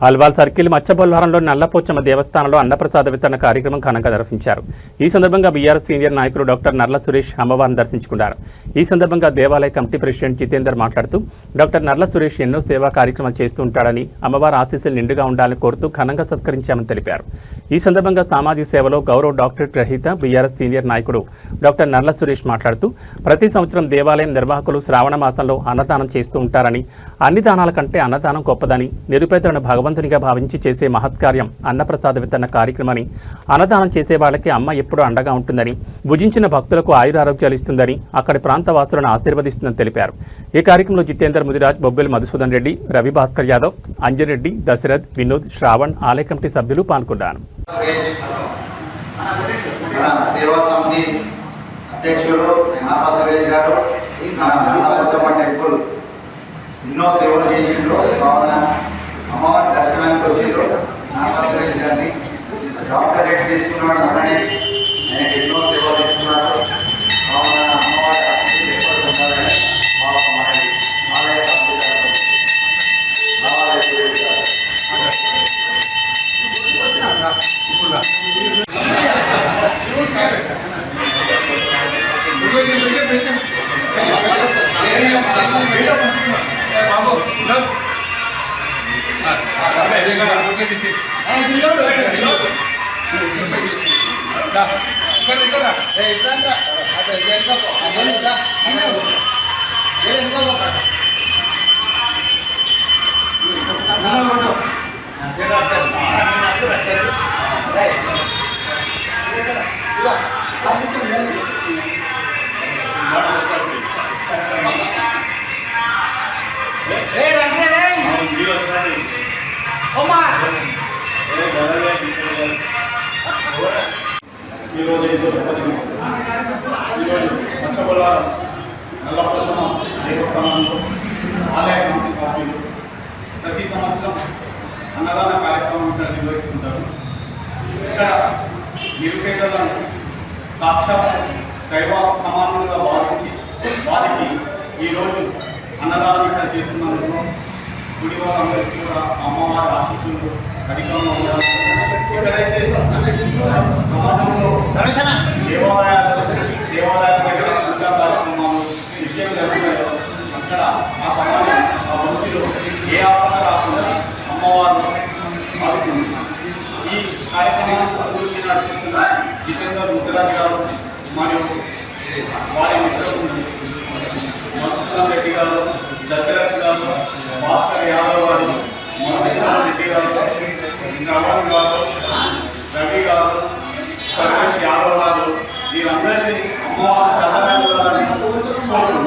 Alwal circle మచ్చబొల్లారంలో Nalla Pochamma దేవస్థానంలో అన్నప్రసాద వితరణ కార్యక్రమం ఘనంగా నిర్వహించారు. ఈ సందర్భంగా బీఆర్ఎస్ సీనియర్ నాయకులు డాక్టర్ నర్ల సురేష్ అమ్మవారిని దర్శించుకున్నారు. ఈ సందర్భంగా దేవాలయ కమిటీ ప్రెసిడెంట్ జితేందర్ మాట్లాడుతూ డాక్టర్ నర్ల సురేష్ ఎన్నో సేవా కార్యక్రమాలు చేస్తూ ఉంటాడని, అమ్మవారి ఆశీస్సులు నిండుగా ఉండాలని కోరుతూ ఘనంగా సత్కరించామని తెలిపారు. ఈ సందర్భంగా సామాజిక సేవలో గౌరవ డాక్టరేట్ రహిత బీఆర్ఎస్ సీనియర్ నాయకుడు డాక్టర్ నర్ల సురేష్ మాట్లాడుతూ ప్రతి సంవత్సరం దేవాలయం నిర్వాహకులు శ్రావణ మాసంలో అన్నదానం చేస్తూ ఉంటారని, అన్ని దానాల కంటే అన్నదానం గొప్పదని, నిరుపేదలను భగవంతునిగా భావించి చేసే మహత్కార్యం అన్నప్రసాద వితరణ కార్యక్రమని, అన్నదానం చేసే వాళ్ళకి అమ్మ ఎప్పుడూ అండగా ఉంటుందని, భుజించిన భక్తులకు ఆయురారోగ్యాలు ఇస్తుందని, అక్కడి ప్రాంత వాసులను ఆశీర్వదిస్తుందని తెలిపారు. ఈ కార్యక్రమంలో జితేందర్, ముదిరాజ్, బొబ్బెల్ మధుసూదన్ రెడ్డి, రవి భాస్కర్ యాదవ్, అంజరెడ్డి, దశరథ్, వినోద్, శ్రావణ్, ఆలయ కమిటీ సభ్యులు పాల్గొన్నారు. ఎన్నో సేవలు చేసిండ్రు. కావున అమ్మవారి దర్శనానికి వచ్చిండ్రు. నారా సురేష్ గారిని డాక్టరేట్ తీసుకున్నాడు. అలానే ఆయనకి ఎన్నో సేవలు తీసుకున్నారు. కావున అమ్మవారి ఆశీస్సులు ఎప్పుడు ఉండాలని ఆలయ ఈరోజు మచ్చబొల్లారం నల్లపోచమ్మ దేవస్థానంలో ఆలయ కమిటీ సభ్యులు ప్రతి సంవత్సరం అన్నదాన కార్యక్రమం నిర్వహిస్తుంటారు. ఇక్కడ నిరుపేదలను సాక్షాత్ దైవ సమానంగా భావించి వారికి ఈరోజు అన్నదానం ఇక్కడ చేస్తున్నందుకు గుడి వారందరికీ కూడా అమ్మవారి ఆశీస్సులు అధికంగా ఉండాలి. ఎక్కడైతే సమాజంలో దేవాలయాల దగ్గర పూజా కార్యక్రమాలు నిత్యం జరుగుతాయో అక్కడ ఆ సమాజం ఆ వృత్తిలో ఏ ఆపద రాకుండా అమ్మవారు సాగుతుంది. ఈ కార్యక్రమాన్ని అభివృద్ధి నడిపిస్తున్న జితేందర్, ముదిరాజ్ గారు మరియు వారి మిత్రులు మధుసూదన్ రెడ్డి గారు, దశరథ్ గారు, భాస్కర్ యాదవ్ గారు, మధుసూదన్ రెడ్డి గారు, శ్రవణ్ గారు, రవి గారు, సర్వేష్ యాదవ్ గారు, వీరందరినీ అమ్మవారు చల్లగా ఉండాలని కోరుకుంటున్నాను.